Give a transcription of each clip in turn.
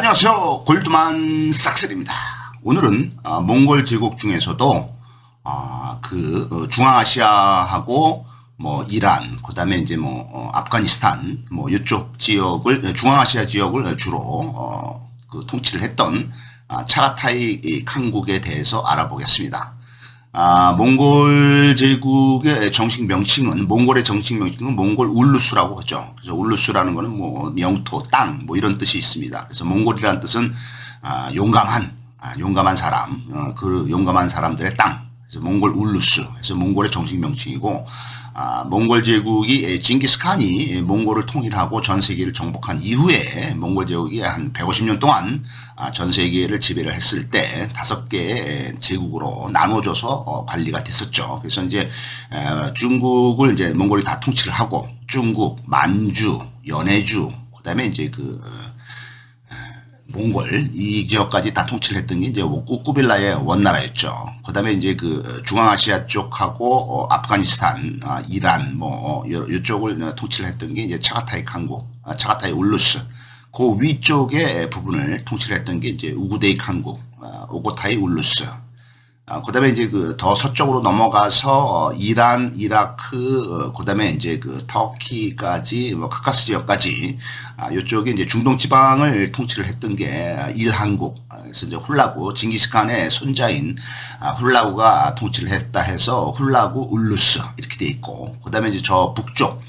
안녕하세요. 골드만 삭셀입니다. 오늘은 몽골 제국 중에서도 중앙아시아하고 뭐 이란, 그다음에 이제 아프가니스탄 이쪽 지역을, 중앙아시아 지역을 주로 통치를 했던 차가타이 칸국에 대해서 알아보겠습니다. 몽골 제국의 정식 명칭은, 몽골의 정식 명칭은 몽골 울루스라고 하죠. 그래서 울루스라는 거는 영토, 땅, 이런 뜻이 있습니다. 그래서 몽골이라는 뜻은, 용감한 사람, 그 용감한 사람들의 땅. 그래서 몽골 울루스. 그래서 몽골의 정식 명칭이고, 몽골 제국이 징기스칸이 몽골을 통일하고 전 세계를 정복한 이후에 몽골 제국이 한 150년 동안 전 세계를 지배를 했을 때 5개의 제국으로 나눠져서 관리가 됐었죠. 그래서 이제 중국을 이제 몽골이 다 통치를 하고, 중국, 만주, 연해주, 그다음에 이제 몽골 이 지역까지 다 통치를 했던 게 이제 꾸빌라의 원나라였죠. 그다음에 이제 중앙아시아 쪽하고 아프가니스탄, 이란 이쪽을 통치를 했던 게 이제 차가타이 칸국, 차가타이 울루스. 그 위쪽의 부분을 통치를 했던 게 이제 우구데이 칸국, 오고타이 울루스. 그다음에 이제 더 서쪽으로 넘어가서 이란, 이라크, 그다음에 이제 터키까지, 카카스 지역까지, 요쪽에 이제 중동 지방을 통치를 했던 게 일한국. 그래서 이제 훌라구, 징기스칸의 손자인 훌라구가 통치를 했다 해서 훌라구 울루스 이렇게 돼 있고, 그다음에 이제 저 북쪽,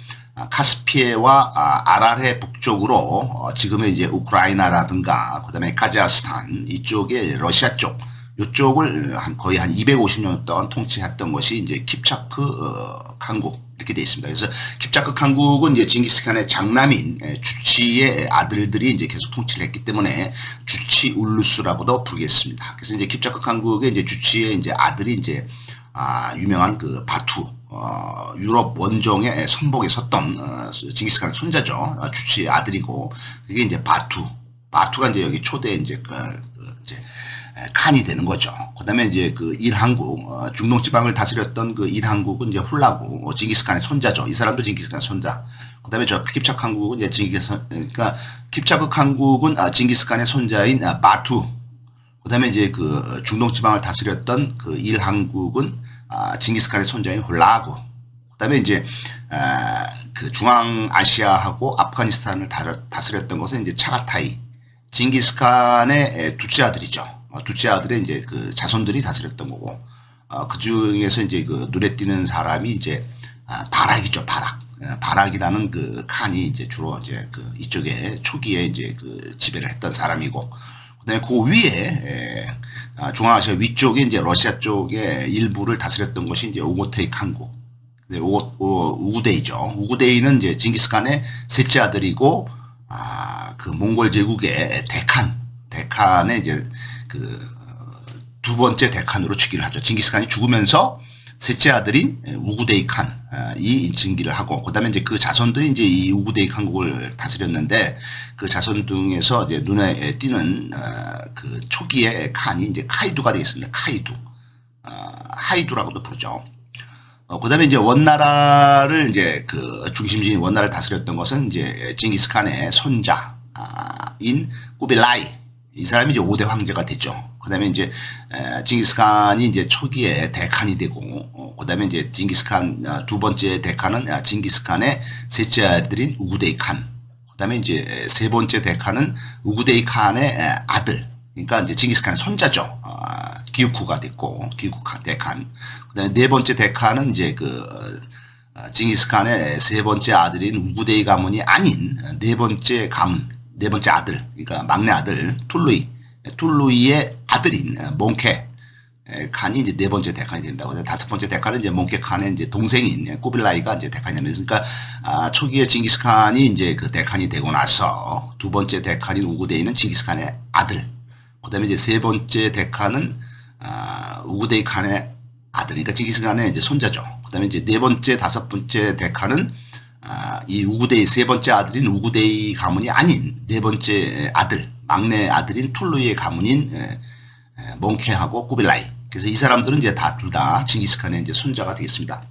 카스피해와 아랄해 북쪽으로 지금의 이제 우크라이나라든가, 그다음에 카자흐스탄 이쪽에 러시아 쪽, 이쪽을 거의 한 250년 동안 통치했던 것이 이제 킵차크 칸국 이렇게 되어 있습니다. 그래서 킵차크 칸국은 이제 징기스칸의 장남인 주치의 아들들이 이제 계속 통치를 했기 때문에 주치 울루스라고도 부르겠습니다. 그래서 이제 킵차크 칸국의 이제 주치의 이제 아들이 이제 유명한 바투, 유럽 원정의 선봉에 섰던 징기스칸의 손자죠. 주치의 아들이고, 그게 이제 바투가 이제 여기 초대 이제 칸이 되는 거죠. 그 다음에 이제 일한국, 중동 지방을 다스렸던 일한국은 이제 훌라구, 징기스칸의 손자죠. 이 사람도 징기스칸의 손자. 그 다음에 저 킵차크 칸국은 이제 그러니까 킵차크 칸국은 징기스칸의 손자인 바투. 그 다음에 이제 중동 지방을 다스렸던 일한국은 징기스칸의 손자인 훌라구. 그 다음에 이제 중앙아시아하고 아프가니스탄을 다스렸던 것은 이제 차가타이, 징기스칸의 둘째 아들이죠. 둘째 아들의 이제 자손들이 다스렸던 거고, 그 중에서 이제 눈에 띄는 사람이 이제 바락이죠. 바락이라는 칸이 이제 주로 이제 이쪽에 초기에 이제 지배를 했던 사람이고, 그다음에 그 위에 중앙아시아 위쪽에 이제 러시아 쪽의 일부를 다스렸던 것이 이제 오고테이 칸국, 우구데이죠. 우구데이는 이제 징기스칸의 셋째 아들이고, 몽골 제국의 데칸의 이제 두 번째 데칸으로 즉위를 하죠. 징기스칸이 죽으면서 셋째 아들인 우구데이 칸이 즉위를 하고, 그다음에 이제 자손들이 이제 이 우구데이 칸국을 다스렸는데, 자손 중에서 이제 눈에 띄는 초기의 칸이 이제 카이두가 되겠습니다. 하이두라고도 부르죠. 그다음에 이제 원나라를 이제 중심지인 원나라를 다스렸던 것은 이제 징기스칸의 손자인 꾸빌라이. 이 사람이 이제 5대 황제가 됐죠. 그다음에 이제 징기스칸이 이제 초기에 데칸이 되고, 그다음에 이제 징기스칸 두 번째 데칸은 징기스칸의 셋째 아들인 우구데이 칸. 그다음에 이제 세 번째 데칸은 우구데이 칸의 아들. 그러니까 이제 징기스칸의 손자죠. 기우쿠가 됐고, 기우쿠 데칸. 그다음에 네 번째 데칸은 이제 징기스칸의 세 번째 아들인 우구데이 가문이 아닌 네 번째 아들, 그러니까 막내 아들 툴루이의 아들인 몽케 칸이 이제 네 번째 데칸이 된다고 해서, 다섯 번째 데칸은 이제 몽케 칸의 이제 동생인 꾸빌라이가 이제 데칸이 되면서, 그러니까 초기에 징기스칸이 이제 데칸이 되고 나서 두 번째 데칸인 우구데이는 징기스칸의 아들, 그다음에 이제 세 번째 데칸은 우구데이 칸의 아들, 그러니까 징기스칸의 이제 손자죠. 그다음에 이제 네 번째, 다섯 번째 데칸은 이 우구데이 세 번째 아들인 우구데이 가문이 아닌 네 번째 아들, 막내 아들인 툴루이의 가문인 몽케하고 꾸빌라이. 그래서 이 사람들은 이제 둘 다 징기스칸의 이제 손자가 되겠습니다.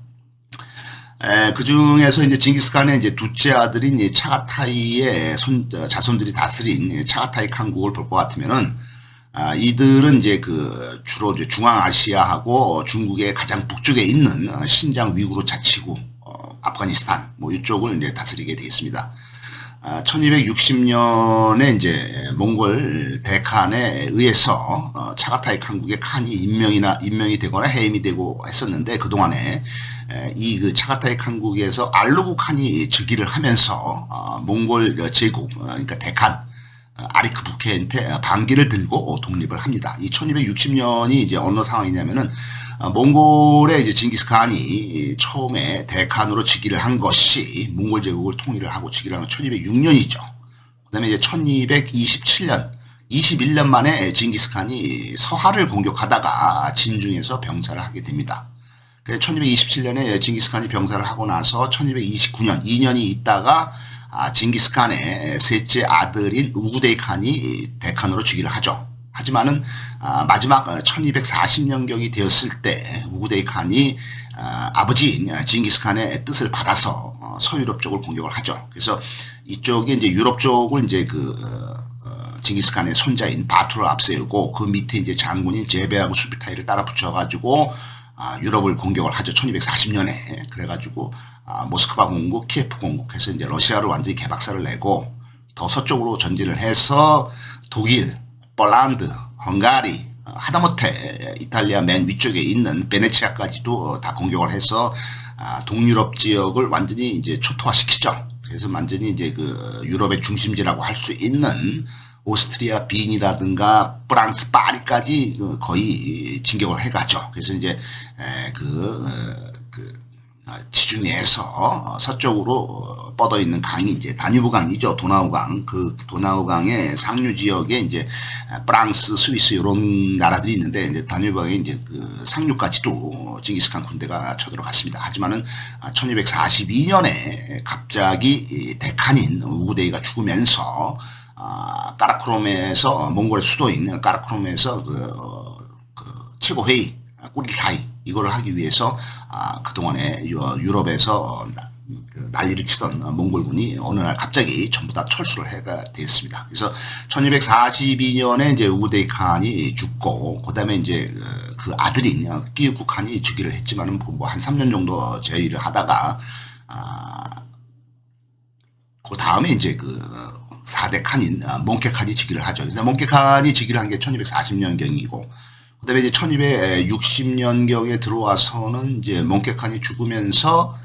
그 중에서 이제 징기스칸의 이제 둘째 아들인 이 차가타이의 자손들이 다스린 차가타이 칸국을 볼 것 같으면은, 이들은 이제 그 주로 이제 중앙아시아하고 중국의 가장 북쪽에 있는 신장 위구르 자치구, 아프가니스탄 뭐 이쪽을 이제 다스리게 되겠습니다. 1260년에 이제 몽골 대칸에 의해서 차가타이 칸국의 칸이 임명이 되거나 해임이 되고 했었는데, 그동안에 이 그 차가타이 칸국에서 알루구 칸이 즉위를 하면서 몽골 제국, 그러니까 대칸 아리크 부케한테 반기를 들고 독립을 합니다. 이 1260년이 이제 어느 상황이냐면은, 몽골의 이제 징기스칸이 처음에 대칸으로 즉위를 한 것이 몽골 제국을 통일을 하고 즉위를 한 건 1206년이죠. 그 다음에 이제 1227년, 21년 만에 징기스칸이 서하를 공격하다가 진중에서 병사를 하게 됩니다. 1227년에 징기스칸이 병사를 하고 나서 1229년, 2년이 있다가 징기스칸의 셋째 아들인 우구데이 칸이 대칸으로 즉위를 하죠. 하지만은 마지막 1240년경이 되었을 때 우구데이 칸이 아버지인 징기스칸의 뜻을 받아서 서유럽 쪽을 공격을 하죠. 그래서 이쪽에 이제 유럽 쪽을 이제 징기스칸의 손자인 바투를 앞세우고, 그 밑에 이제 장군인 제베하고 수비타이를 따라 붙여가지고 유럽을 공격을 하죠. 1240년에. 그래가지고 모스크바 공국, 키예프 공국해서 이제 러시아를 완전히 개박살을 내고, 더 서쪽으로 전진을 해서 독일, 폴란드, 헝가리, 하다못해 이탈리아 맨 위쪽에 있는 베네치아까지도 다 공격을 해서 동유럽 지역을 완전히 이제 초토화시키죠. 그래서 완전히 이제 그 유럽의 중심지라고 할 수 있는 오스트리아 빈이라든가 프랑스 파리까지 거의 진격을 해가죠. 그래서 이제 지중해에서 서쪽으로 뻗어 있는 강이 이제 다뉴브 강이죠. 도나우강. 그 도나우강의 상류 지역에 이제 프랑스, 스위스 이런 나라들이 있는데, 이제 다뉴브강의 이제 그 상류까지도 징기스칸 군대가 쳐들어갔습니다. 하지만은 1242년에 갑자기 대칸인 우구데이가 죽으면서 까라크롬에서, 몽골의 수도인 까라크롬에서 최고회의 꾸릴타이 이거를 하기 위해서 그동안에 유럽에서 난리를 치던 몽골군이 어느 날 갑자기 전부 다 철수를 해가 되었습니다. 그래서 1242년에 이제 우구데이 칸이 죽고, 그다음에 이제 그 아들인 끼우쿠 칸이 즉위를 했지만은 뭐 한 3년 정도 제위를 하다가 그 다음에 이제 그 4대 칸인 몽케 칸이 즉위를 하죠. 그래서 몽케 칸이 즉위를 한 게 1240년경이고, 그다음에 이제 1260년경에 들어와서는 이제 몽케 칸이 죽으면서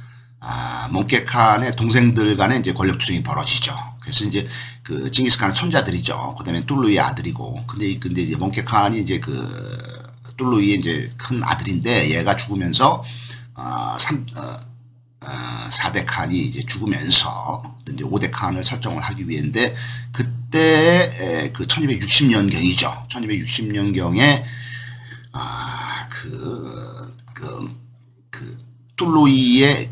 몽케 칸의 동생들 간에 이제 권력 투쟁이 벌어지죠. 그래서 이제 그 징기스칸의 손자들이죠. 그다음에 툴루이의 아들이고, 근데 이제 몽케 칸이 이제 툴루이의 이제 큰 아들인데, 얘가 죽으면서 4대 칸이 이제 죽으면서 이제 5대 칸을 설정을 하기 위해인데, 그때 그 1260년경이죠. 1260년경에 툴루이의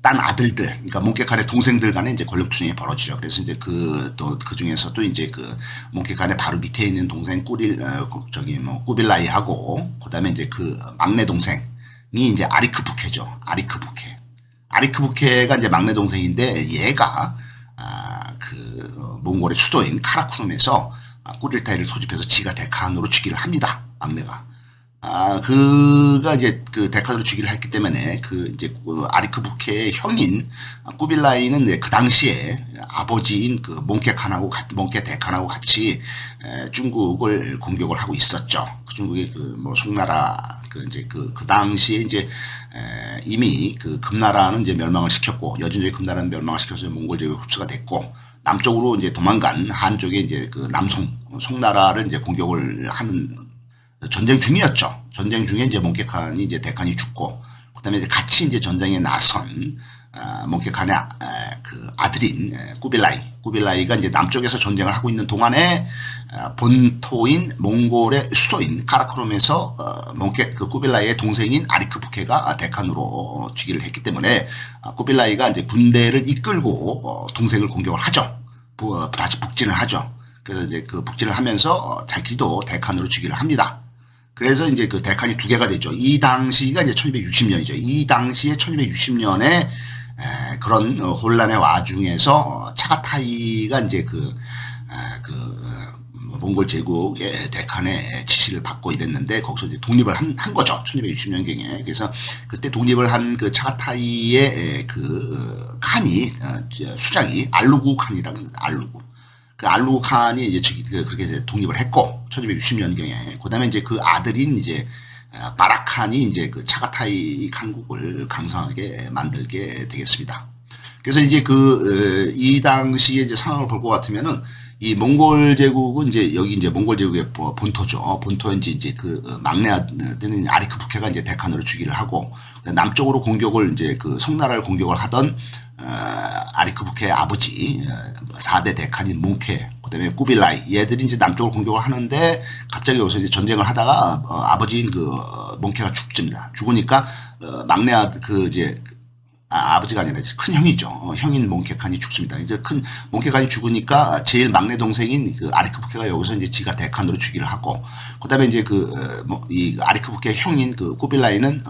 딴 아들들, 그러니까 몽케 칸의 동생들 간에 이제 권력 투쟁이 벌어지죠. 그래서 이제 그 중에서도 이제 몽케 칸의 바로 밑에 있는 동생 꾸빌라이하고, 그다음에 이제 그 막내 동생이 이제 아리크 부케죠. 아리크 부케가 이제 막내 동생인데, 얘가 몽골의 수도인 카라쿠룸에서 꾸릴타이를 소집해서 지가 데칸으로 즉위를 합니다. 막내가. 그가 이제 그 데칸으로 즉위를 했기 때문에 이제 아리크 부케의 형인 꾸빌라이는 그 당시에 아버지인 몽케 데칸하고 같이 중국을 공격을 하고 있었죠. 그 중국의 뭐 송나라 그 당시에 이제 이미 금나라는 이제 멸망을 시켰고, 여진족의 금나라는 멸망을 시켜서 몽골 제국에 흡수가 됐고, 남쪽으로 이제 도망간 한쪽에 이제 송나라를 이제 공격을 하는 전쟁 중이었죠. 전쟁 중에 이제 몽케 칸이 이제 대칸이 죽고, 그다음에 이제 같이 이제 전쟁에 나선 몽케 칸의 아들인 꾸빌라이가 이제 남쪽에서 전쟁을 하고 있는 동안에 본토인 몽골의 수도인 카라크롬에서 꾸빌라이의 동생인 아리크 부케가 대칸으로 즉위를 했기 때문에 꾸빌라이가 이제 군대를 이끌고 동생을 공격을 하죠. 다시 북진을 하죠. 그래서 이제 그 북진을 하면서 자기도 대칸으로 즉위를 합니다. 그래서 이제 그 대칸이 두 개가 됐죠. 이 당시가 이제 1260년이죠. 이 당시에 1260년에 그런 혼란의 와중에서 차가타이가 이제 몽골 제국의 대칸의 지시를 받고 이랬는데 거기서 이제 독립을 한 거죠. 1260년경에. 그래서 그때 독립을 한 그 차가타이의 그 칸이 수장이 알루구 칸이라는 알루구. 그 알루구 칸이 이제 그렇게 독립을 했고 1260년경에 그다음에 이제 그 아들인 이제 바라칸이 이제 그 차가타이 칸국을 강성하게 만들게 되겠습니다. 그래서 이제 이 당시에 이제 상황을 볼 것 같으면은 이 몽골 제국은 이제 여기 이제 몽골 제국의 본토죠. 본토에 이제 그 막내 아들인 아리크 부케가 이제 대칸으로 즉위를 하고 남쪽으로 공격을 이제 그 송나라를 공격을 하던 아리크 부케의 아버지 4대 대칸인 몽케 그다음에 꾸빌라이 얘들이 이제 남쪽으로 공격을 하는데 갑자기 여기서 이제 전쟁을 하다가 아버지인 그 몽케가 죽습니다. 죽으니까 막내 아들 아버지가 아니라 큰 형이죠. 형인 몽케칸이 죽습니다. 이제 큰 몽케칸이 죽으니까 제일 막내 동생인 그 아리크부케가 여기서 이제 지가 대칸으로 즉위를 하고, 그 다음에 이제 이 아리크부케 형인 그 꾸빌라이는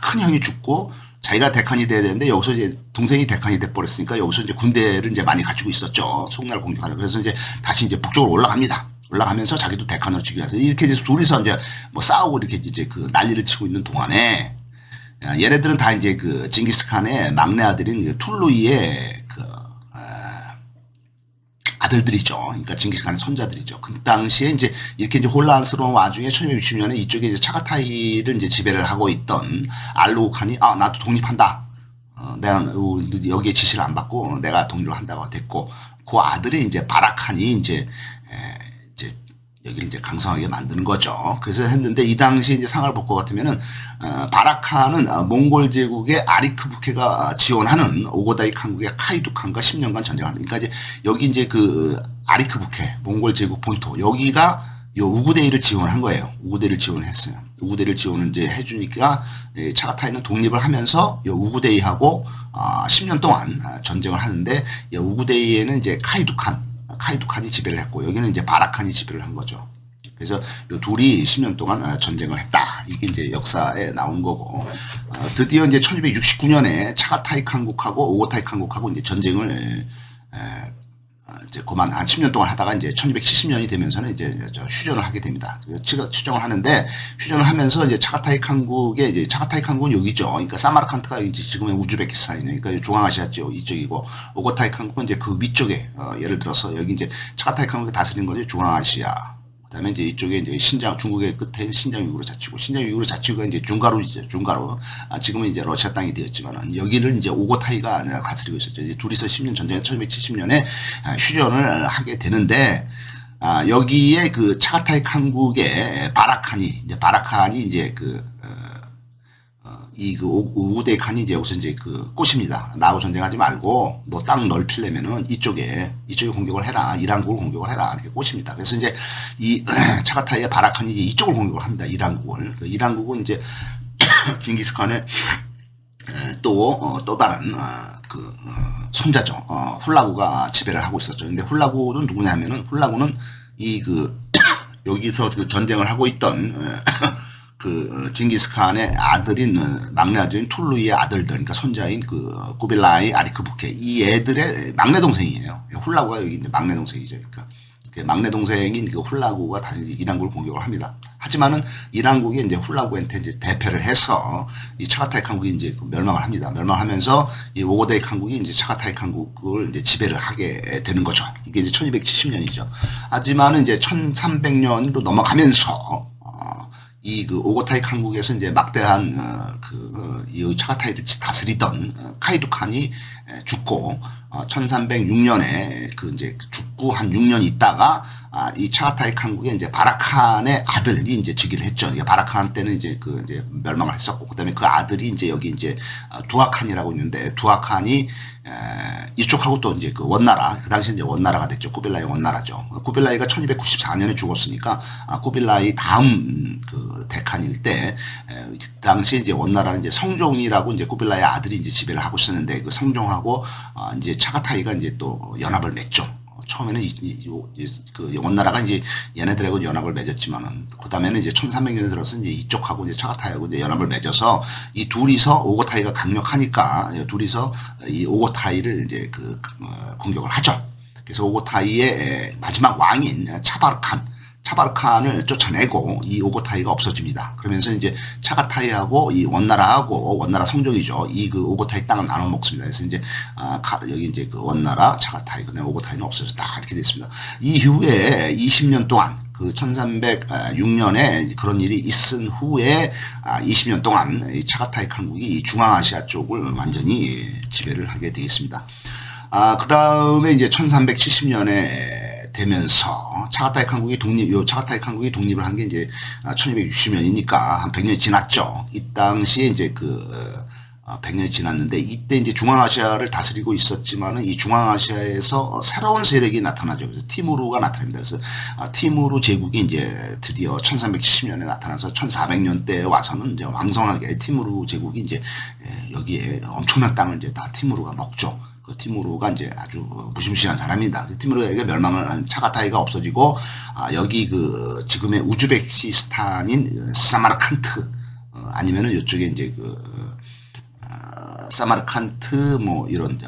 큰 형이 죽고 자기가 대칸이 돼야 되는데 여기서 이제 동생이 대칸이 돼버렸으니까 여기서 이제 군대를 이제 많이 가지고 있었죠. 송나라를 공격하려. 그래서 이제 다시 이제 북쪽으로 올라갑니다. 올라가면서 자기도 대칸으로 즉위해서 이렇게 이제 둘이서 이제 뭐 싸우고 이렇게 이제 그 난리를 치고 있는 동안에 얘네들은 다 이제 그 징기스칸의 막내 아들인 툴루이의 아들들이죠. 그러니까 징기스칸의 손자들이죠. 그 당시에 이제 이렇게 이제 혼란스러운 와중에 1260년에 이쪽에 이제 차가타이를 이제 지배를 하고 있던 알루칸이 나도 독립한다. 내가 여기에 지시를 안 받고 내가 독립을 한다고 됐고, 그 아들이 이제 바라칸이 이제 여기를 이제 강성하게 만드는 거죠. 그래서 했는데 이 당시 이제 상황을 볼 것 같으면은 바라칸은 몽골 제국의 아리크부케가 지원하는 오고다이 칸국의 카이두 칸과 10년간 전쟁을 합니다. 그러니까 이제 여기 이제 그 아리크부케 몽골 제국 본토 여기가 요 우구데이를 지원한 거예요. 우구데이를 지원을 했어요. 우구데이를 지원을 이제 해주니까 차가타이는 독립을 하면서 요 우구데이하고 10년 동안 전쟁을 하는데 이 우구데이에는 이제 카이두칸이 지배를 했고 여기는 이제 바라칸이 지배를 한 거죠. 그래서 이 둘이 10년 동안 전쟁을 했다. 이게 이제 역사에 나온 거고 드디어 이제 1269년에 차가타이 칸국하고 오고타이 칸국하고 이제 전쟁을 이제 그만 한 10년 동안 하다가 이제 1270년이 되면서는 이제 휴전을 하게 됩니다. 휴전을 하는데 휴전을 하면서 이제 차가타이 칸국은 여기죠. 그러니까 사마르칸트가 이제 지금의 우즈베키스탄이네. 그러니까 중앙아시아 쪽 이쪽이고 오고타이 칸국은 이제 그 위쪽에 예를 들어서 여기 이제 차가타이 칸국이 다스리는 거죠. 중앙아시아. 그다음에 이제 이쪽에 이제 신장 중국의 끝에 신장 위구르 자치구, 신장 위구르 자치구가 이제 중가루이죠. 중가루. 지금은 이제 러시아 땅이 되었지만은 여기를 이제 오고타이가 다스리고 있었죠. 이제 둘이서 10년 전쟁 1270년에 휴전을 하게 되는데 여기에 그 차가타이 칸국의 바라칸이 이제 우구데이 칸이 이제 여기서 이제 꽃입니다. 나하고 전쟁하지 말고 너 땅 넓히려면은 이쪽에 공격을 해라. 이란국을 공격을 해라. 이렇게 꽃입니다. 그래서 이제 이 차가타이의 바라칸이 이제 이쪽을 공격을 합니다. 이란국을. 이란국은 이제 징기스칸의 또 다른 손자죠. 훌라구가 지배를 하고 있었죠. 근데 훌라구는 누구냐면은 훌라구는 여기서 전쟁을 하고 있던 징기스칸의 막내 아들인 툴루이의 아들들, 그러니까 손자인 꾸빌라이, 아리크부케, 이 애들의 막내 동생이에요. 훌라구가 여기 이제 막내 동생이죠. 그러니까 막내 동생인 훌라구가 다시 이란국을 공격을 합니다. 하지만은 이란국이 이제 훌라구한테 이제 대패를 해서 이 차가타이 칸국이 이제 멸망을 합니다. 멸망하면서 이 오고데이 칸국이 이제 차가타이 칸국을 이제 지배를 하게 되는 거죠. 이게 이제 1270년이죠. 하지만은 이제 1300년으로 넘어가면서 이 오고타이 칸국에서 이제 막대한 이 차가타이를 다스리던 카이두칸이 죽고 1306년에 이제 죽고 한 6년 있다가 이 차가타이 칸국에 이제 바라칸의 아들이 이제 즉위를 했죠. 바라칸 때는 이제 이제 멸망을 했었고 그다음에 그 아들이 이제 여기 이제 두아칸이라고 있는데 두아칸이 이쪽하고 또 이제 원나라 그 당시 이제 원나라가 됐죠. 꾸빌라이 원나라죠. 꾸빌라이가 1294년에 죽었으니까 꾸빌라이 다음 대칸일 때 당시 이제 원나라는 이제 성종이라고 이제 꾸빌라이 아들이 이제 지배를 하고 있었는데 그 성종하고 이제 차가타이가 이제 또 연합을 맺죠. 처음에는 그 원나라가 이제 얘네들하고 연합을 맺었지만은 그 다음에는 이제 1300년에 들어서 이제 이쪽하고 이제 차가타이하고 이제 연합을 맺어서 이 둘이서 오고타이가 강력하니까 둘이서 이 오고타이를 이제 공격을 하죠. 그래서 오고타이의 마지막 왕인 차바르칸을 쫓아내고 이 오고타이가 없어집니다. 그러면서 이제 차가타이하고 이 원나라 성족이죠. 이 오고타이 땅을 나눠 먹습니다. 그래서 이제 여기 이제 원나라 차가타이 그다음에 오고타이는 없어졌다 이렇게 됐습니다. 이후에 20년 동안 1306년에 그런 일이 있은 후에 20년 동안 이 차가타이 강국이 중앙아시아 쪽을 완전히 지배를 하게 되겠습니다. 그 다음에 이제 1370년에 되면서 차가타이 칸국이 차가타이 칸국이 독립을 한 게 이제 1260년이니까 한 100년이 지났죠. 이 당시에 이제 100년이 지났는데 이때 이제 중앙아시아를 다스리고 있었지만은 이 중앙아시아에서 새로운 세력이 나타나죠. 그래서 티무르가 나타납니다. 그래서 티무르 제국이 이제 드디어 1370년에 나타나서 1400년대에 와서는 이제 왕성하게 티무르 제국이 이제 여기에 엄청난 땅을 이제 다 티무르가 먹죠. 그 티무르가 이제 아주 무시무시한 사람입니다. 티무르에게 멸망을 한 차가타이가 없어지고 여기 지금의 우즈베키스탄인 사마르칸트 아니면은 이쪽에 이제 사마르칸트 뭐 이런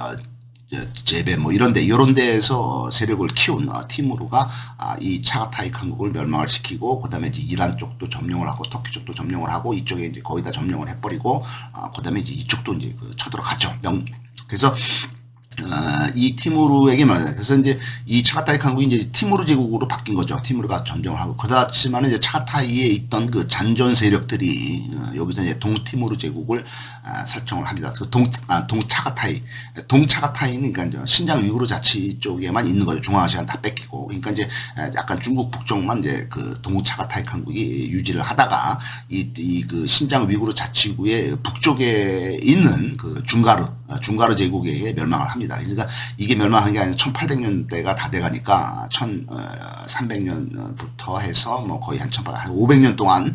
제베 뭐 이런 데에서 세력을 키운 티무르가 이 차가타이 강국을 멸망을 시키고 그다음에 이제 이란 쪽도 점령을 하고 터키 쪽도 점령을 하고 이쪽에 이제 거의 다 점령을 해버리고 그다음에 이제 이쪽도 이제 쳐들어갔죠. 그래서 이 티무르에게 말이야. 그래서 이제 이 차가타이 강국이 이제 티무르 제국으로 바뀐 거죠. 티무르가 전쟁을 하고. 그렇지만 이제 차가타이에 있던 잔존 세력들이 여기서 이제 동티무르 제국을 설정을 합니다. 동차가타이는 그러니까 이제 신장 위구르 자치 쪽에만 있는 거죠. 중앙아시아는 다 뺏기고. 그러니까 이제 약간 중국 북쪽만 이제 동차가타이 강국이 유지를 하다가 신장 위구르 자치구의 북쪽에 있는 중가르 제국에 멸망을 합니다. 그러니까 이게 멸망한 게 아니라 1800년대가 다 돼가니까 1300년부터 해서 뭐 거의 한 500년 동안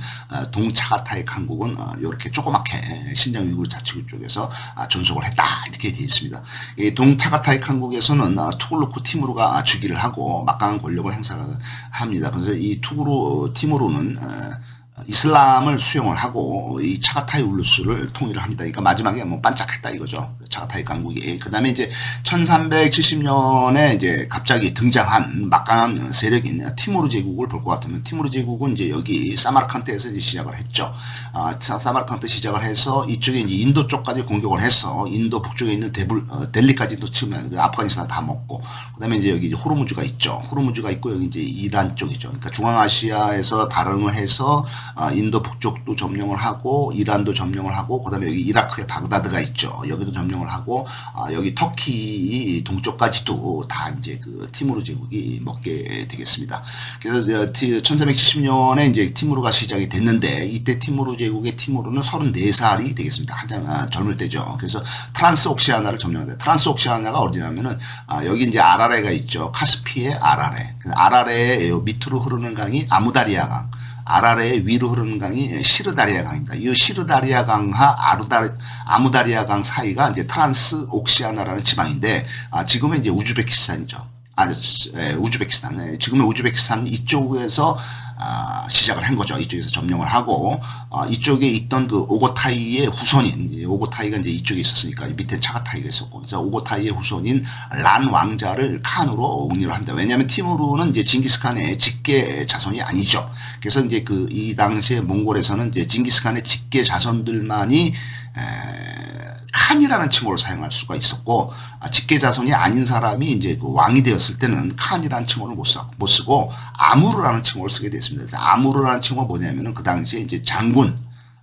동차가타이 강국은 이렇게 조그맣게 신장 위구르 자치구 쪽에서 존속을 했다 이렇게 되어 있습니다. 이 동차가타이 강국에서는 투글루크 티무르가 즉위를 하고 막강한 권력을 행사합니다. 그래서 이 티무르는 이슬람을 수용을 하고 이 차가타이 울루스를 통일을 합니다. 그러니까 마지막에 뭐 반짝했다 이거죠. 차가타이 강국이. 그 다음에 이제 1370년에 이제 갑자기 등장한 막강한 세력인 티무르 제국을 볼 것 같으면 티무르 제국은 이제 여기 사마르칸트에서 이제 시작을 했죠. 사마르칸트 시작을 해서 이쪽에 이제 인도 쪽까지 공격을 해서 인도 북쪽에 있는 델리까지도 치면 아프가니스탄 다 먹고 그 다음에 이제 여기 이제 호르무즈가 있죠. 호르무즈가 있고 여기 이제 이란 쪽이죠. 그러니까 중앙아시아에서 발흥을 해서 인도 북쪽도 점령을 하고 이란도 점령을 하고 그다음에 여기 이라크에 baghdad가 있죠. 여기도 점령을 하고 여기 터키 동쪽까지도 다 이제 티무르 제국이 먹게 되겠습니다. 그래서 1370년에 이제 티무르가 시작이 됐는데 이때 티무르 제국의 티무르는 34살이 되겠습니다. 한참 젊을 때죠. 그래서 트란스옥시아나를 점령합니다. 트란스옥시아나가 어디냐면은 여기 이제 아라레가 있죠. 카스피의 아라레. 아라레의 밑으로 흐르는 강이 아무다리아강. 아라레의 위로 흐르는 강이 시르다리아 강입니다. 이 시르다리아 강과 아무다리아 강 사이가 이제 트란스옥시아나라는 지방인데 지금은 이제 우즈베키스탄이죠. 우즈베키스탄. 지금의 우즈베키스탄 이쪽에서 시작을 한 거죠. 이쪽에서 점령을 하고 이쪽에 있던 오고타이의 후손인 오고타이가 이제 이쪽에 있었으니까 밑에 차가타이가 있었고 그래서 오고타이의 후손인 란 왕자를 칸으로 옹립을 합니다. 왜냐하면 티무르는 이제 징기스칸의 직계 자손이 아니죠. 그래서 이제 이 당시에 몽골에서는 이제 징기스칸의 직계 자손들만이 칸이라는 칭호를 사용할 수가 있었고 직계 자손이 아닌 사람이 이제 왕이 되었을 때는 칸이라는 칭호를 못 쓰고 아무르라는 칭호를 쓰게 됐습니다. 그래서 아무르라는 칭호가 뭐냐면은 그 당시에 이제 장군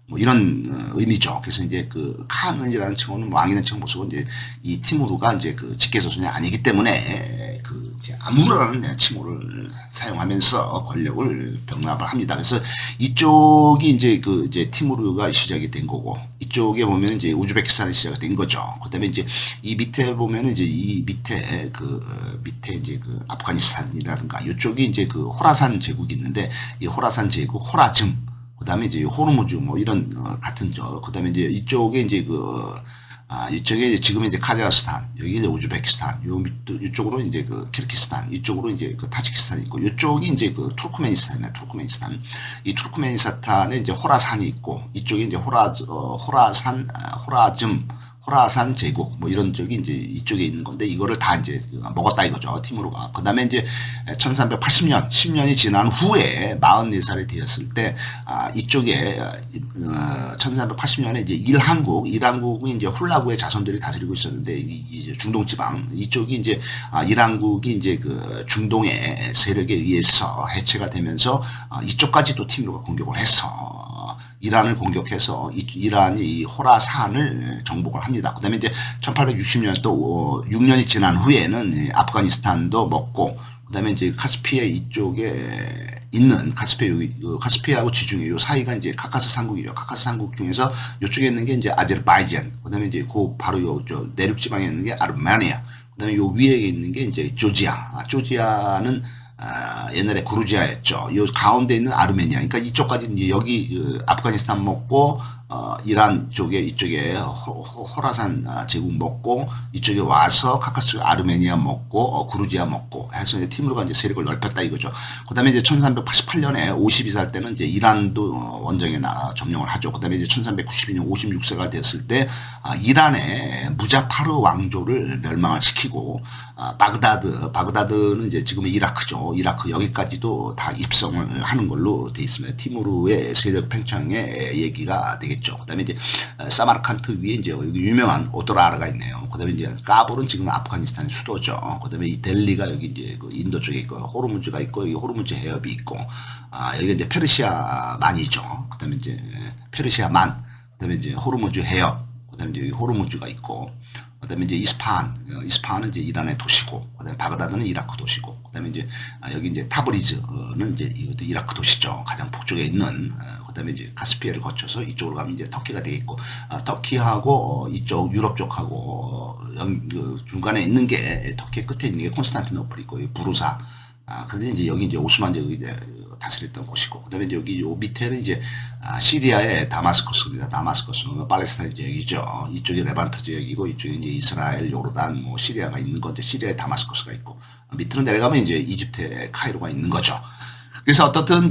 뭐 이런 의미죠. 그래서 이제 칸이라는 칭호는 왕이라는 칭호 못 쓰고 이제 이 티무르가 이제 직계 자손이 아니기 때문에 이제 아무르라는 칭호를 사용하면서 권력을 병합을 합니다. 그래서 이쪽이 이제 이제 티무르가 시작이 된 거고 이쪽에 보면 이제 우즈베키스탄이 시작이 된 거죠. 그다음에 이제 이 밑에 보면 이제 이 밑에 밑에 이제 아프가니스탄이라든가 이쪽이 이제 호라산 제국이 있는데 이 호라산 제국 호라즘 그다음에 이제 호르무즈 뭐 이런 같은 그 다음에 이제 이쪽에 이제 이쪽에 이제 지금 이제 카자흐스탄, 여기 이제 우즈베키스탄, 이쪽으로 이제 그 키르기스탄, 이쪽으로 이제 그 타지키스탄이 있고, 이쪽이 이제 그 투르크메니스탄이네, 투르크메니스탄. 이 투르크메니스탄에 이제 호라산이 있고, 이쪽에 이제 호라산 제국 뭐 이런 쪽이 이제 이쪽에 있는 건데 이거를 다 이제 먹었다 이거죠. 티무르가. 그다음에 이제 1380년 10년이 지난 후에 44살이 되었을 때 이쪽에 1380년에 이제 이란국은 이제 훌라구의 자손들이 다스리고 있었는데 이제 중동 지방 이쪽이 이제 이란국이 이제 그 중동의 세력에 의해서 해체가 되면서 이쪽까지도 티무르가 공격을 해서 이란을 공격해서 이란이 이 호라산을 정복을 합니다. 그 다음에 이제 1860년 또 6년이 지난 후에는 아프가니스탄도 먹고, 그 다음에 이제 카스피해 이쪽에 있는 카스피하고 지중해 요 사이가 이제 카카스 산국이죠. 카카스 산국 중에서 이쪽에 있는 게 이제 아제르바이잔, 그 다음에 이제 그 바로 요 내륙 지방에 있는 게 아르메니아, 그 다음에 요 위에 있는 게 이제 조지아. 조지아는 옛날에 구르지아였죠. 요 가운데 있는 아르메니아. 그러니까 이쪽까지 이제 여기 아프가니스탄 먹고 이란 쪽에 이쪽에 호라산 제국 먹고 이쪽에 와서 카카스 아르메니아 먹고 구르지아 먹고 해서 이제 티무르가 이제 세력을 넓혔다 이거죠. 그다음에 이제 1388년에 52살 때는 이제 이란도 원정에 점령을 하죠. 그다음에 이제 1392년 56세가 됐을 때 이란의 무자파르 왕조를 멸망을 시키고 바그다드는 이제 지금의 이라크죠. 이라크 여기까지도 다 입성을 하는 걸로 돼 있습니다. 티무르의 세력 팽창의 얘기가 되겠죠. 그다음에 이제 사마르칸트 위에 이제 여기 유명한 오토라르가 있네요. 그다음에 이제 까불은 지금 아프가니스탄의 수도죠. 그다음에 이 델리가 여기 이제 그 인도 쪽에 있고 호르무즈가 있고 여기 호르무즈 해협이 있고 여기가 이제 페르시아만이죠. 그다음에 이제 페르시아만, 그다음에 이제 호르무즈 해협, 그다음에 이제 여기 호르무즈가 있고. 그다음에 이제 이스파한은 이제 이란의 도시고, 그다음에 바그다드는 이라크 도시고, 그다음에 이제 여기 이제 타브리즈는 이제 이것도 이라크 도시죠. 가장 북쪽에 있는. 그다음에 이제 카스피해를 거쳐서 이쪽으로 가면 이제 터키가 되겠고, 터키하고 이쪽 유럽 쪽하고 그 중간에 있는 게 터키 끝에 있는 게 콘스탄티노플이고 부르사. 근데 이제 여기 이제 오스만 제국이 이제 다스렸던 곳이고, 그다음에 이제 여기 요 밑에는 이제 시리아의 다마스커스입니다. 다마스커스, 팔레스타인 지역이죠. 이쪽이 레반트 지역이고, 이쪽에 이제 이스라엘, 요르단, 뭐 시리아가 있는 건데, 시리아의 다마스커스가 있고, 밑으로 내려가면 이제 이집트의 카이로가 있는 거죠. 그래서 어떻든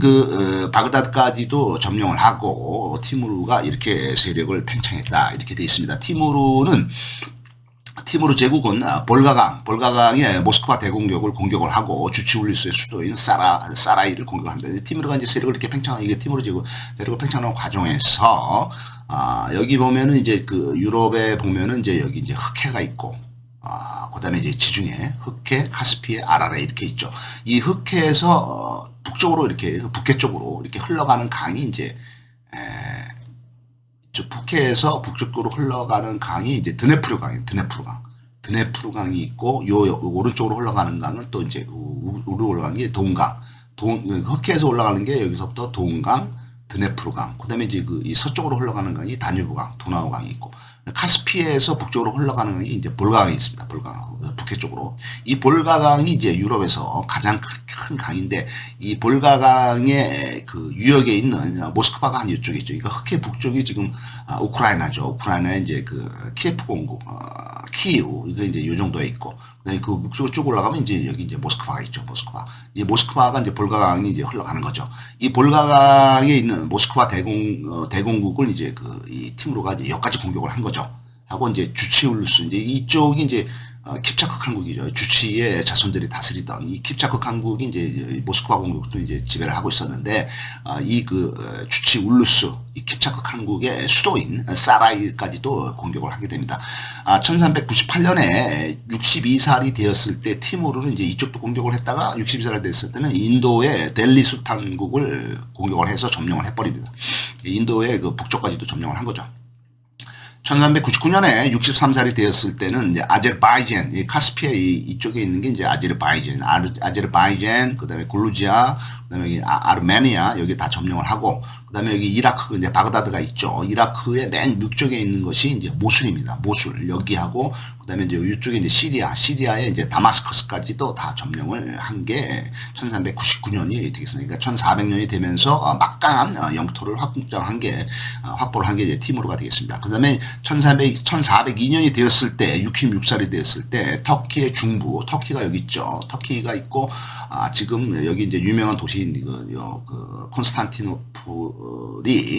바그다드까지도 점령을 하고 티무르가 이렇게 세력을 팽창했다 이렇게 돼 있습니다. 티무르 제국은 볼가강의 모스크바 대공격을 공격을 하고 주치울리스의 수도인 사라이를 공격을 합니다. 티무르가 이제 세력을 이렇게 팽창한 이게 티무르 제국 세력을 팽창하는 과정에서 여기 보면은 이제 그 유럽에 보면은 이제 여기 이제 흑해가 있고 그다음에 이제 지중해, 흑해, 카스피해, 아라레 이렇게 있죠. 이 흑해에서 북쪽으로 이렇게 북해 쪽으로 이렇게 흘러가는 강이 이제 북해에서 북쪽으로 흘러가는 강이 이제 드네프르 강이에요. 드네프르 강이 있고 요 오른쪽으로 흘러가는 강은 또 이제 우르 올라가는 게 동강. 흑해에서 올라가는 게 여기서부터 동강, 드네프르 강. 그다음에 이제 이 서쪽으로 흘러가는 강이 다뉴브 강, 도나우 강이 있고. 카스피해에서 북쪽으로 흘러가는 강이 이제 볼가강이 있습니다. 북해 쪽으로. 이 볼가강이 이제 유럽에서 가장 큰 강인데 이 볼가강의 그 유역에 있는 모스크바가 한 이쪽에 있죠. 그러니까 흑해 북쪽이 지금 우크라이나죠. 우크라이나에 이제 그 키예프 공국, 키이우 이거 이제 요 정도에 있고. 그다음에 그 북쪽으로 쭉 올라가면 이제 여기 이제 모스크바가 있죠. 이 모스크바가 이제 볼가강이 이제 흘러가는 거죠. 이 볼가강에 있는 모스크바 대공국을 이제 이 티무르가 이제 여기까지 공격을 한 거죠. 하고 이제 주치울루스 이제 이쪽이 이제 킵차크 한국이죠. 주치의 자손들이 다스리던 이 킵차크 한국이 이제 모스크바 공격도 이제 지배를 하고 있었는데 이 주치 울루스 이 킵차크 한국의 수도인 사라이까지도 공격을 하게 됩니다. 1398년에 62살이 되었을 때 티무르는 이제 이쪽도 공격을 했다가 62살이 됐을 때는 인도의 델리 수탄국을 공격을 해서 점령을 해버립니다. 인도의 그 북쪽까지도 점령을 한 거죠. 1399년에 63살이 되었을 때는 이제 아제르바이잔, 이 카스피해 이쪽에 있는 게 이제 아제르바이잔, 그다음에 그루지아, 그다음에 여기 아르메니아 여기 다 점령을 하고, 그다음에 여기 이라크 이제 바그다드가 있죠. 이라크의 맨 북쪽에 있는 것이 이제 모술입니다. 모술 여기하고, 그다음에 이제 이쪽에 이제 시리아의 이제 다마스커스까지도 다 점령을 한 게 1399년이 되겠습니다. 그러니까 1400년이 되면서 막강한 영토를 확보를 한 게 이제 티무르가 되겠습니다. 그다음에 1402년이 되었을 때 66살이 되었을 때 터키의 중부, 터키가 여기 있죠. 터키가 있고, 지금 여기 이제 유명한 도시인 그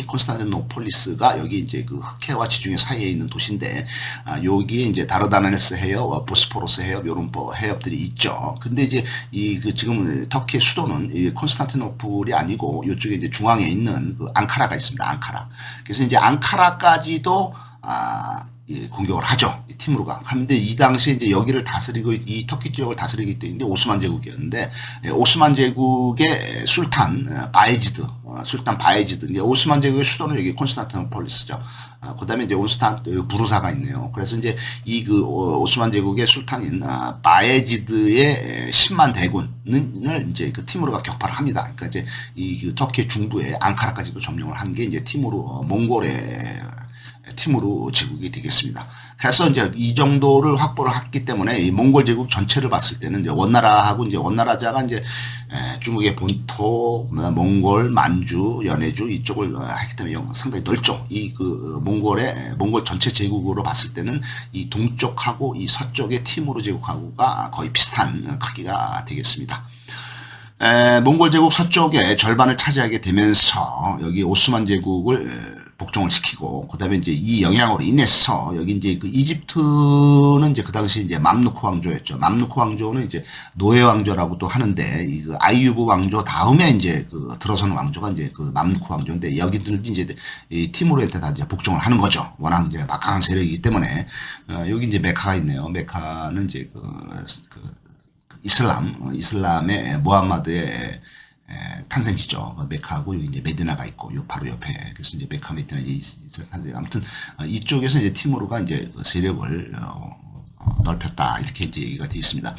콘스탄티노폴리스가 여기 이제 그 흑해와 지중해 사이에 있는 도시인데, 여기에 이제 다르다네스 해협, 보스포러스 해협 이런 해협들이 있죠. 근데 이제 지금 터키의 수도는 이 콘스탄티노플이 아니고 이쪽에 이제 중앙에 있는 그 앙카라가 있습니다. 앙카라. 그래서 이제 앙카라까지도 공격을 하죠. 티무르가. 근데 이 당시에 이제 여기를 다스리고, 이 터키 지역을 다스리고 있던 게 오스만 제국이었는데, 오스만 제국의 술탄 바예지드. 이제 오스만 제국의 수도는 여기 콘스탄티노폴리스죠. 그 다음에 이제 부르사가 있네요. 그래서 이제 오스만 제국의 술탄인 바예지드의 10만 대군을 이제 그 티무르가 격파를 합니다. 그러니까 이제 그 터키 중부에 앙카라까지도 점령을 한 게 이제 몽골의 티무르 제국이 되겠습니다. 그래서 이제 이 정도를 확보를 했기 때문에 이 몽골 제국 전체를 봤을 때는 이제 원나라하고, 이제 원나라자가 이제 중국의 본토, 몽골, 만주, 연해주 이쪽을 했기 때문에 상당히 넓죠. 몽골 전체 제국으로 봤을 때는 이 동쪽하고 이 서쪽의 티무르 제국하고가 거의 비슷한 크기가 되겠습니다. 몽골 제국 서쪽의 절반을 차지하게 되면서 여기 오스만 제국을 복종을 시키고, 그 다음에 이제 이 영향으로 인해서 여기 이제 그 이집트는 이제 그 당시 이제 맘루크 왕조였죠. 맘루크 왕조는 이제 노예 왕조라고도 하는데, 그 아이유브 왕조 다음에 이제 들어서는 왕조가 이제 그 맘루크 왕조인데, 여기들 이제 이 티무르한테 다 이제 복종을 하는 거죠. 워낙 이제 막강한 세력이기 때문에. 여기 이제 메카가 있네요. 메카는 이제 이슬람의 무함마드의 탄생지죠. 메카하고 여기 이제 메디나가 있고, 요 바로 옆에. 그래서 이제 메카, 메디나 탄생. 아무튼 이쪽에서 이제 티무르가 이제 세력을 넓혔다, 이렇게 이제 얘기가 되어 있습니다.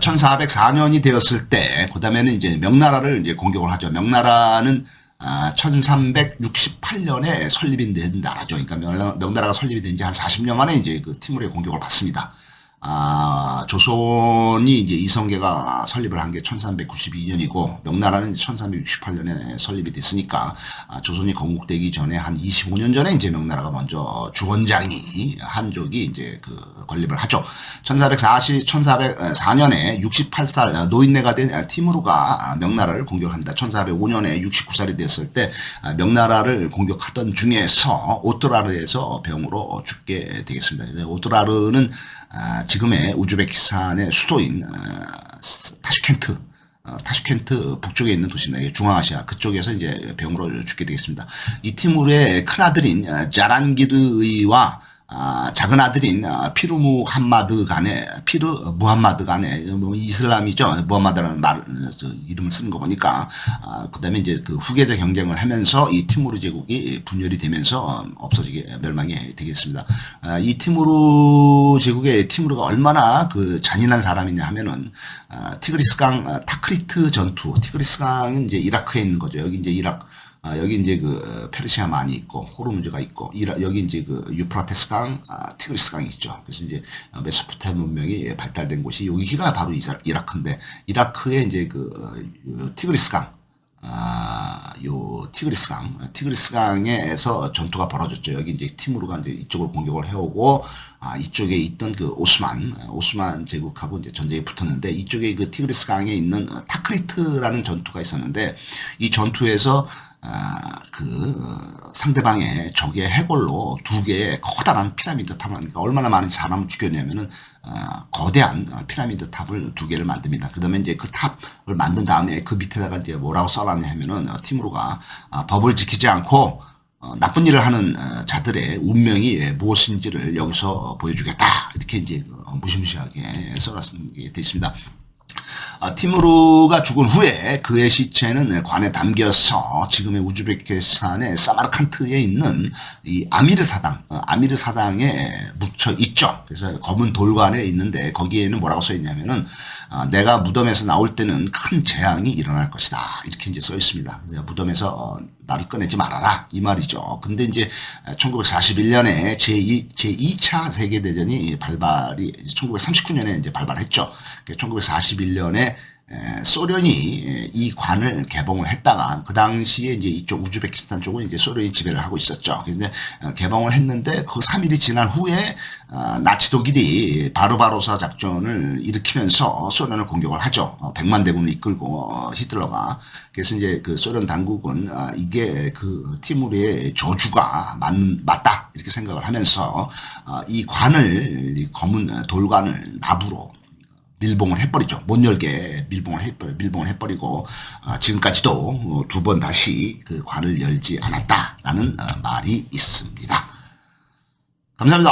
1404년이 되었을 때, 그 다음에는 이제 명나라를 이제 공격을 하죠. 명나라는 1368년에 설립이 된 나라죠. 그러니까 명나라가 설립이 된 지 한 40년 만에 이제 그 티무르의 공격을 받습니다. 조선이 이제 이성계가 설립을 한 게 1392년이고, 명나라는 1368년에 설립이 됐으니까, 조선이 건국되기 전에 한 25년 전에 이제 명나라가 먼저 주원장이, 한족이 이제 건립을 하죠. 1404년에 68살 노인네가 된 티무르가 명나라를 공격합니다. 1405년에 69살이 됐을 때, 명나라를 공격하던 중에서 오트라르에서 병으로 죽게 되겠습니다. 오트라르는 지금의 우즈베키스탄의 수도인 타슈켄트 북쪽에 있는 도시입니다. 중앙아시아 그쪽에서 이제 병으로 죽게 되겠습니다. 이 티무르의 큰아들인 자란기르와 작은 아들인 피르 무함마드 간에 뭐 이슬람이죠. 무함마드라는 이름을 쓰는 거 보니까, 그 다음에 이제 그 후계자 경쟁을 하면서 이 티무르 제국이 분열이 되면서 멸망이 되겠습니다. 이 티무르가 얼마나 잔인한 사람이냐 하면은, 티그리스강 타크리트 전투, 티그리스강은 이제 이라크에 있는 거죠. 여기 이제 여기 이제 페르시아 많이 있고, 호르무즈가 있고, 여기 이제 유프라테스강, 티그리스강이 있죠. 그래서 이제 메소포타미아 문명이 발달된 곳이 여기가 바로 이라크인데, 이라크의 이제 티그리스강에서 전투가 벌어졌죠. 여기 이제 티무르가 이제 이쪽으로 공격을 해오고, 이쪽에 있던 오스만 제국하고 이제 전쟁이 붙었는데, 이쪽에 티그리스강에 있는 타크리트라는 전투가 있었는데, 이 전투에서 상대방의 적의 해골로 두 개의 커다란 피라미드 탑을, 그러니까 얼마나 많은 사람을 죽였냐면은, 거대한 피라미드 탑을 두 개를 만듭니다. 그 다음에 이제 그 탑을 만든 다음에 그 밑에다가 이제 뭐라고 써놨냐 하면은, 티무르가, 법을 지키지 않고, 나쁜 일을 하는 자들의 운명이 무엇인지를 여기서 보여주겠다. 이렇게 이제 무시무시하게 써놨게 되어 있습니다. 티무르가 죽은 후에 그의 시체는 관에 담겨서 지금의 우즈베키스탄의 사마르칸트에 있는 이 아미르 사당에 묻혀 있죠. 그래서 검은 돌관에 있는데, 거기에는 뭐라고 써 있냐면은, 내가 무덤에서 나올 때는 큰 재앙이 일어날 것이다. 이렇게 이제 써 있습니다. 무덤에서 나를 꺼내지 말아라. 이 말이죠. 근데 이제 1941년에 제2차 세계대전이 발발이 1939년에 이제 발발했죠. 1941년에 소련이 이 관을 개봉을 했다가 그 당시에 이제 이쪽 우즈베키스탄 쪽은 이제 소련이 지배를 하고 있었죠. 그런데 개봉을 했는데 그 3일이 지난 후에 나치 독일이 바르바로사 작전을 일으키면서 소련을 공격을 하죠. 100만 대군을 이끌고 히틀러가. 그래서 이제 그 소련 당국은 이게 그 티무르의 저주가 맞다 이렇게 생각을 하면서 이 관을 이 검은 돌관을 나부로 밀봉을 해버리죠. 못 열게 밀봉을 해버리고 지금까지도 2번 다시 그 관을 열지 않았다라는 말이 있습니다. 감사합니다.